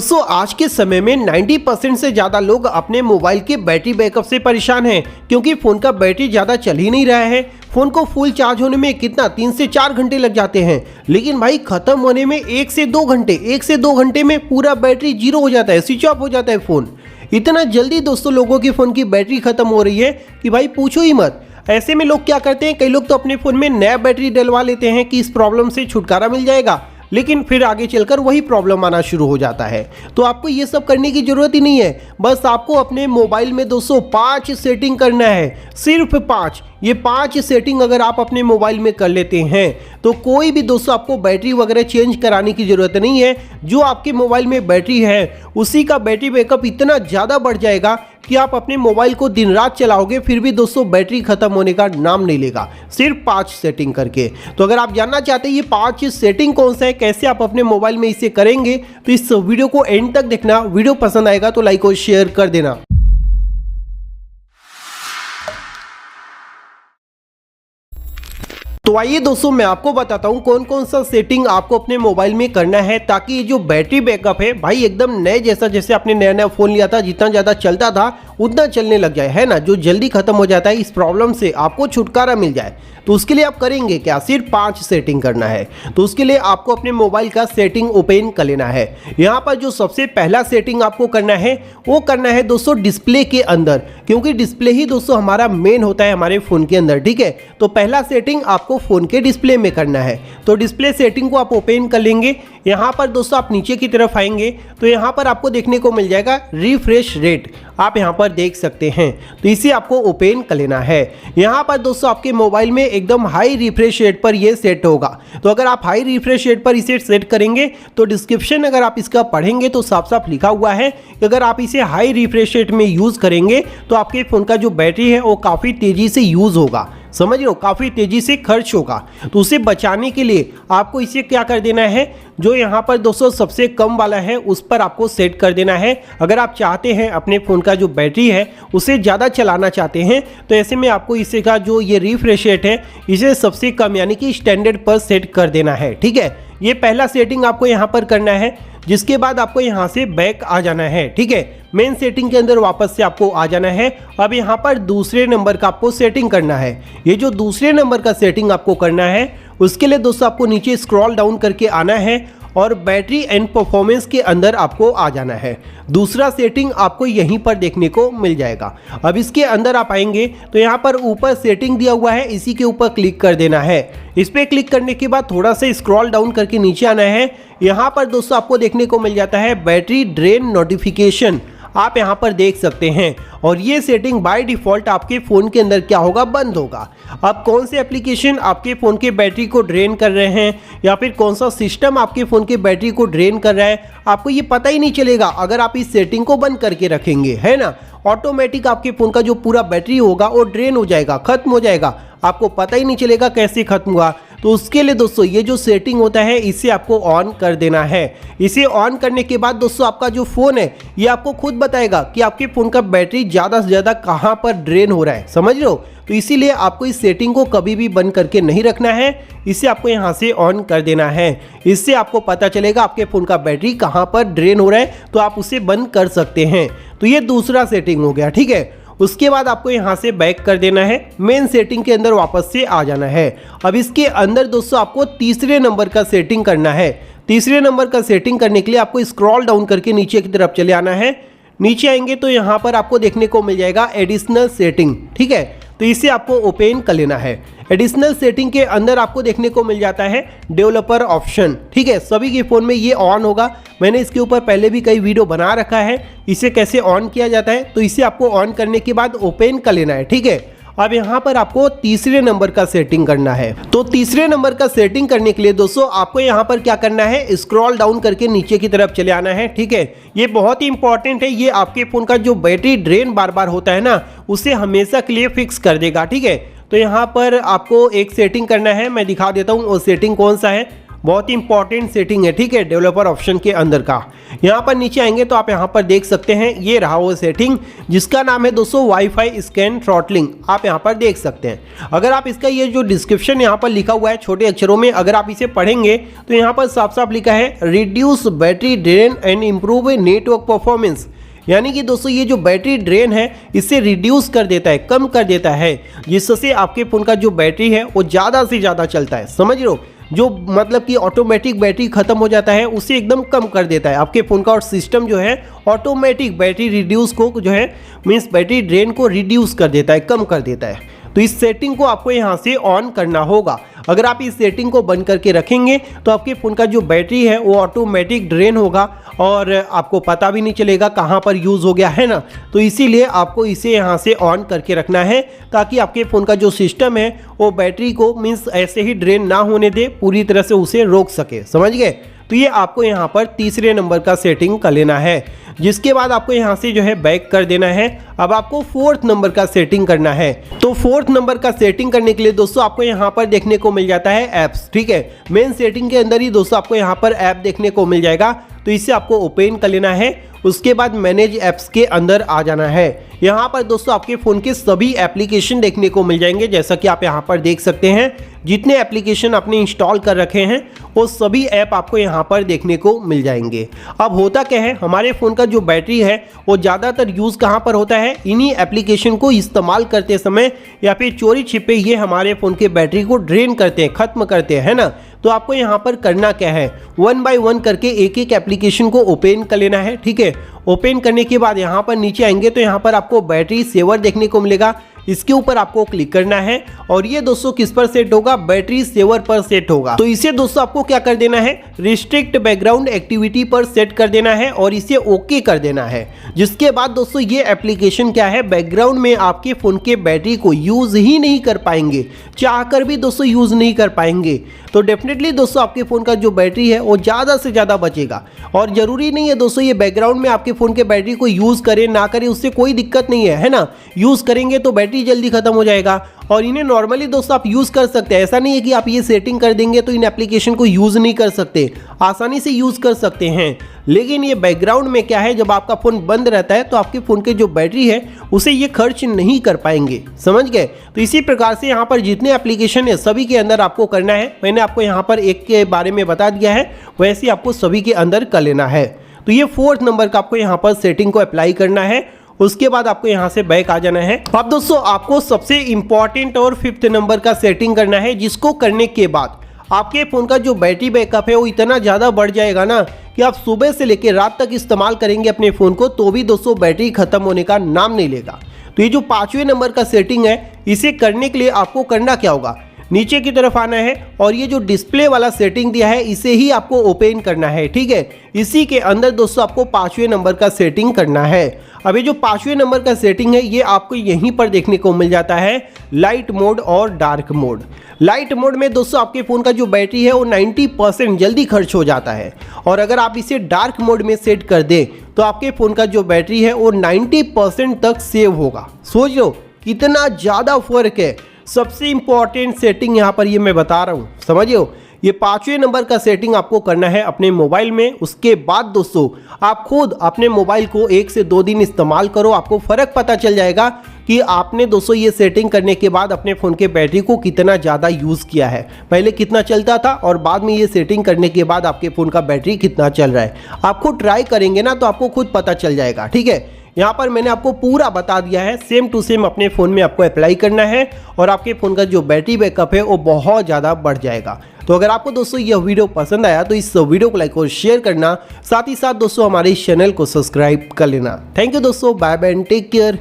दोस्तों आज के समय में 90% से ज़्यादा लोग अपने मोबाइल के बैटरी बैकअप से परेशान हैं, क्योंकि फ़ोन का बैटरी ज़्यादा चल ही नहीं रहा है। फ़ोन को फुल चार्ज होने में कितना 3 से 4 घंटे लग जाते हैं, लेकिन भाई ख़त्म होने में 1 से 2 घंटे में पूरा बैटरी जीरो हो जाता है, स्विच ऑफ हो जाता है फ़ोन। इतना जल्दी दोस्तों लोगों की फ़ोन की बैटरी ख़त्म हो रही है कि भाई पूछो ही मत। ऐसे में लोग क्या करते हैं, कई लोग तो अपने फ़ोन में नया बैटरी डलवा लेते हैं कि इस प्रॉब्लम से छुटकारा मिल जाएगा, लेकिन फिर आगे चलकर वही प्रॉब्लम आना शुरू हो जाता है। तो आपको ये सब करने की ज़रूरत ही नहीं है। बस आपको अपने मोबाइल में दोस्तों 5 सेटिंग करना है, सिर्फ 5। ये 5 सेटिंग अगर आप अपने मोबाइल में कर लेते हैं तो कोई भी दोस्तों आपको बैटरी वगैरह चेंज कराने की ज़रूरत नहीं है। जो आपके मोबाइल में बैटरी है उसी का बैटरी बैकअप इतना ज़्यादा बढ़ जाएगा कि आप अपने मोबाइल को दिन रात चलाओगे फिर भी दोस्तों बैटरी ख़त्म होने का नाम नहीं लेगा, सिर्फ 5 सेटिंग करके। तो अगर आप जानना चाहते हैं ये 5 सेटिंग कौन सा है, कैसे आप अपने मोबाइल में इसे करेंगे, तो इस वीडियो को एंड तक देखना। वीडियो पसंद आएगा तो लाइक और शेयर कर देना। तो आइए दोस्तों मैं आपको बताता हूं कौन कौन सा सेटिंग आपको अपने मोबाइल में करना है, ताकि ये जो बैटरी बैकअप है भाई एकदम नए जैसा, जैसे आपने नया नया फ़ोन लिया था जितना ज़्यादा चलता था उतना चलने लग जाए, है ना, जो जल्दी खत्म हो जाता है। इस प्रॉब्लम से आपको छुटकारा मिल जाए तो उसके लिए आप करेंगे क्या, सिर्फ 5 सेटिंग करना है। तो उसके लिए आपको अपने मोबाइल का सेटिंग ओपन कर लेना है। यहाँ पर जो सबसे पहला सेटिंग आपको करना है वो करना है दोस्तों डिस्प्ले के अंदर, क्योंकि डिस्प्ले ही दोस्तों हमारा मेन होता है हमारे फ़ोन के अंदर, ठीक है। तो पहला सेटिंग आपको फ़ोन के डिस्प्ले में करना है। तो डिस्प्ले सेटिंग को आप ओपन कर लेंगे। यहाँ पर दोस्तों आप नीचे की तरफ आएंगे तो यहाँ पर आपको देखने को मिल जाएगा रिफ्रेश रेट, आप यहाँ पर देख सकते हैं। तो इसे आपको ओपन कर लेना है। यहाँ पर दोस्तों आपके मोबाइल में एकदम हाई रिफ्रेश रेट पर ये सेट होगा। तो अगर आप हाई रिफ्रेश रेट पर इसे सेट करेंगे तो डिस्क्रिप्शन अगर आप इसका पढ़ेंगे तो साफ साफ लिखा हुआ है कि अगर आप इसे हाई रिफ्रेश रेट में यूज़ करेंगे तो आपके फ़ोन का जो बैटरी है वो काफ़ी तेज़ी से यूज़ होगा, समझ रहे हो, काफ़ी तेज़ी से खर्च होगा। तो उसे बचाने के लिए आपको इसे क्या कर देना है, जो यहाँ पर दोस्तों सबसे कम वाला है उस पर आपको सेट कर देना है। अगर आप चाहते हैं अपने फ़ोन का जो बैटरी है उसे ज़्यादा चलाना चाहते हैं तो ऐसे में आपको इसे का जो ये रिफ्रेश रेट है इसे सबसे कम यानी कि स्टैंडर्ड पर सेट कर देना है, ठीक है। ये पहला सेटिंग आपको यहाँ पर करना है। जिसके बाद आपको यहाँ से बैक आ जाना है, ठीक है। मेन सेटिंग के अंदर वापस से आपको आ जाना है। अब यहाँ पर दूसरे नंबर का आपको सेटिंग करना है। ये जो दूसरे नंबर का सेटिंग आपको करना है उसके लिए दोस्तों आपको नीचे स्क्रॉल डाउन करके आना है और बैटरी एंड परफॉर्मेंस के अंदर आपको आ जाना है। दूसरा सेटिंग आपको यहीं पर देखने को मिल जाएगा। अब इसके अंदर आप आएंगे तो यहाँ पर ऊपर सेटिंग दिया हुआ है, इसी के ऊपर क्लिक कर देना है। इस पर क्लिक करने के बाद थोड़ा सा स्क्रॉल डाउन करके नीचे आना है। यहाँ पर दोस्तों आपको देखने को मिल जाता है बैटरी ड्रेन नोटिफिकेशन, आप यहाँ पर देख सकते हैं। और ये सेटिंग बाय डिफ़ॉल्ट आपके फ़ोन के अंदर क्या होगा, बंद होगा। अब कौन से एप्लीकेशन आपके फ़ोन के बैटरी को ड्रेन कर रहे हैं या फिर कौन सा सिस्टम आपके फ़ोन के बैटरी को ड्रेन कर रहा है आपको ये पता ही नहीं चलेगा अगर आप इस सेटिंग को बंद करके रखेंगे, है ना। ऑटोमेटिक आपके फ़ोन का जो पूरा बैटरी होगा वो ड्रेन हो जाएगा, ख़त्म हो जाएगा, आपको पता ही नहीं चलेगा कैसे ख़त्म हुआ। तो उसके लिए दोस्तों ये जो सेटिंग होता है इसे आपको ऑन कर देना है। इसे ऑन करने के बाद दोस्तों आपका जो फ़ोन है ये आपको खुद बताएगा कि आपके फ़ोन का बैटरी ज़्यादा से ज़्यादा कहाँ पर ड्रेन हो रहा है, समझ रहे हो। तो इसीलिए आपको इस सेटिंग को कभी भी बंद करके नहीं रखना है, इसे आपको यहाँ से ऑन कर देना है। इससे आपको पता चलेगा आपके फ़ोन का बैटरी कहाँ पर ड्रेन हो रहा है, तो आप उसे बंद कर सकते हैं। तो ये दूसरा सेटिंग हो गया, ठीक है। उसके बाद आपको यहाँ से बैक कर देना है, मेन सेटिंग के अंदर वापस से आ जाना है। अब इसके अंदर दोस्तों आपको तीसरे नंबर का सेटिंग करना है। तीसरे नंबर का सेटिंग करने के लिए आपको स्क्रॉल डाउन करके नीचे की तरफ चले आना है। नीचे आएंगे तो यहाँ पर आपको देखने को मिल जाएगा एडिशनल सेटिंग, ठीक है। तो इसे आपको ओपन कर लेना है। एडिशनल सेटिंग के अंदर आपको देखने को मिल जाता है डेवलपर ऑप्शन, ठीक है। सभी के फ़ोन में ये ऑन होगा, मैंने इसके ऊपर पहले भी कई वीडियो बना रखा है इसे कैसे ऑन किया जाता है। तो इसे आपको ऑन करने के बाद ओपन कर लेना है, ठीक है। अब यहाँ पर आपको तीसरे नंबर का सेटिंग करना है। तो तीसरे नंबर का सेटिंग करने के लिए दोस्तों आपको यहाँ पर क्या करना है, स्क्रॉल डाउन करके नीचे की तरफ चले आना है, ठीक है। ये बहुत ही इंपॉर्टेंट है, ये आपके फ़ोन का जो बैटरी ड्रेन बार बार होता है ना उसे हमेशा के लिए फिक्स कर देगा, ठीक है। तो यहाँ पर आपको एक सेटिंग करना है, मैं दिखा देता हूँ वो सेटिंग कौन सा है। बहुत ही इंपॉर्टेंट सेटिंग है, ठीक है, डेवलपर ऑप्शन के अंदर का। यहाँ पर नीचे आएंगे तो आप यहाँ पर देख सकते हैं, ये रहा वो सेटिंग जिसका नाम है दोस्तों वाईफाई स्कैन थ्रॉटलिंग। आप यहाँ पर देख सकते हैं। अगर आप इसका ये जो डिस्क्रिप्शन यहाँ पर लिखा हुआ है छोटे अक्षरों में, अगर आप इसे पढ़ेंगे तो यहाँ पर साफ साफ लिखा है reduce battery drain and improve network performance. यानी कि दोस्तों ये जो बैटरी ड्रेन है इसे रिड्यूस कर देता है, कम कर देता है, जिससे आपके फ़ोन का जो बैटरी है वो ज़्यादा से ज़्यादा चलता है। समझ रहे हो, जो मतलब कि ऑटोमेटिक बैटरी खत्म हो जाता है उसे एकदम कम कर देता है आपके फ़ोन का। और सिस्टम जो है ऑटोमेटिक बैटरी रिड्यूस को जो है मीन्स बैटरी ड्रेन को रिड्यूस कर देता है, कम कर देता है। तो इस सेटिंग को आपको यहाँ से ऑन करना होगा। अगर आप इस सेटिंग को बंद करके रखेंगे तो आपके फ़ोन का जो बैटरी है वो ऑटोमेटिक ड्रेन होगा और आपको पता भी नहीं चलेगा कहाँ पर यूज़ हो गया, है ना। तो इसीलिए आपको इसे यहाँ से ऑन करके रखना है ताकि आपके फ़ोन का जो सिस्टम है वो बैटरी को मीन्स ऐसे ही ड्रेन ना होने दे, पूरी तरह से उसे रोक सके। समझ गए। तो ये आपको यहाँ पर तीसरे नंबर का सेटिंग कर लेना है, जिसके बाद आपको यहाँ से जो है बैक कर देना है। अब आपको फोर्थ नंबर का सेटिंग करना है। तो फोर्थ नंबर का सेटिंग करने के लिए दोस्तों आपको यहाँ पर देखने को मिल जाता है ऐप्स, ठीक है। मेन सेटिंग के अंदर ही दोस्तों आपको यहाँ पर ऐप देखने को मिल जाएगा, तो इसे आपको ओपन कर लेना है। उसके बाद मैनेज ऐप्स के अंदर आ जाना है। यहाँ पर दोस्तों आपके फ़ोन के सभी एप्लीकेशन देखने को मिल जाएंगे, जैसा कि आप यहाँ पर देख सकते हैं। जितने एप्लीकेशन आपने इंस्टॉल कर रखे हैं वो सभी ऐप आपको यहाँ पर देखने को मिल जाएंगे। अब होता क्या है, हमारे फ़ोन का जो बैटरी है वो ज़्यादातर यूज़ कहाँ पर होता है, इन्हीं एप्लीकेशन को इस्तेमाल करते समय या फिर चोरी छिपे ये हमारे फ़ोन के बैटरी को ड्रेन करते हैं, ख़त्म करते हैं, है ना। तो आपको यहाँ पर करना क्या है, 1 बाय 1 करके एक एक एप्लीकेशन को ओपन कर लेना है, ठीक है। ओपन करने के बाद यहाँ पर नीचे आएंगे तो यहाँ पर आपको बैटरी सेवर देखने को मिलेगा, इसके ऊपर आपको क्लिक करना है। और ये दोस्तों किस पर सेट होगा, बैटरी सेवर पर सेट होगा। तो इसे दोस्तों आपको क्या कर देना है, रिस्ट्रिक्ट बैकग्राउंड एक्टिविटी पर सेट कर देना है और इसे ओके कर देना है। जिसके बाद दोस्तों ये एप्लीकेशन क्या है, बैकग्राउंड में आपके फ़ोन के बैटरी को यूज़ ही नहीं कर पाएंगे, चाहकर भी दोस्तों यूज़ नहीं कर पाएंगे। तो डेफिनेटली दोस्तों आपके फ़ोन का जो बैटरी है वो ज़्यादा से ज़्यादा बचेगा। और ज़रूरी नहीं है दोस्तों ये बैकग्राउंड में आपके फ़ोन के बैटरी को यूज़ करें ना करें, उससे कोई दिक्कत नहीं है ना। यूज़ करेंगे तो बैटरी जल्दी ख़त्म हो जाएगा। और इन्हें नॉर्मली दोस्तों आप यूज़ कर सकते हैं, ऐसा नहीं है कि आप ये सेटिंग कर देंगे तो इन एप्लीकेशन को यूज़ नहीं कर सकते, आसानी से यूज़ कर सकते हैं। लेकिन ये बैकग्राउंड में क्या है, जब आपका फ़ोन बंद रहता है तो आपके फ़ोन के जो बैटरी है उसे ये खर्च नहीं कर पाएंगे। समझ गए। तो इसी प्रकार से यहाँ पर जितने एप्लीकेशन है सभी के अंदर आपको करना है। मैंने आपको यहाँ पर एक के बारे में बता दिया है, वैसे आपको सभी के अंदर कर लेना है। तो ये फोर्थ नंबर का आपको यहाँ पर सेटिंग को अप्लाई करना है। उसके बाद आपको यहाँ से बैक आ जाना है। अब दोस्तों आपको सबसे इंपॉर्टेंट और फिफ्थ नंबर का सेटिंग करना है, जिसको करने के बाद आपके फ़ोन का जो बैटरी बैकअप है वो इतना ज़्यादा बढ़ जाएगा ना कि आप सुबह से लेकर रात तक इस्तेमाल करेंगे अपने फ़ोन को तो भी दोस्तों बैटरी ख़त्म होने का नाम नहीं लेगा। तो ये जो 5वें नंबर का सेटिंग है, इसे करने के लिए आपको करना क्या होगा, नीचे की तरफ आना है और ये जो डिस्प्ले वाला सेटिंग दिया है इसे ही आपको ओपन करना है, ठीक है। इसी के अंदर दोस्तों आपको 5वें नंबर का सेटिंग करना है। अब ये जो 5वें नंबर का सेटिंग है ये आपको यहीं पर देखने को मिल जाता है, लाइट मोड और डार्क मोड। लाइट मोड में दोस्तों आपके फ़ोन का जो बैटरी है वो 90% जल्दी खर्च हो जाता है। और अगर आप इसे डार्क मोड में सेट कर दें तो आपके फ़ोन का जो बैटरी है वो 90% तक सेव होगा। सोच लो कितना ज़्यादा फर्क है। सबसे इंपॉर्टेंट सेटिंग यहाँ पर ये मैं बता रहा हूँ, समझिए। ये 5वें नंबर का सेटिंग आपको करना है अपने मोबाइल में। उसके बाद दोस्तों आप खुद अपने मोबाइल को 1 से 2 दिन इस्तेमाल करो, आपको फ़र्क पता चल जाएगा कि आपने दोस्तों ये सेटिंग करने के बाद अपने फ़ोन के बैटरी को कितना ज़्यादा यूज़ किया है, पहले कितना चलता था और बाद में ये सेटिंग करने के बाद आपके फ़ोन का बैटरी कितना चल रहा है। आप खुद ट्राई करेंगे ना तो आपको खुद पता चल जाएगा, ठीक है। यहाँ पर मैंने आपको पूरा बता दिया है, सेम टू सेम अपने फ़ोन में आपको अप्लाई करना है और आपके फ़ोन का जो बैटरी बैकअप है वो बहुत ज़्यादा बढ़ जाएगा। तो अगर आपको दोस्तों यह वीडियो पसंद आया तो इस वीडियो को लाइक और शेयर करना, साथ ही साथ दोस्तों हमारे इस चैनल को सब्सक्राइब कर लेना। थैंक यू दोस्तों, bye bye and take care.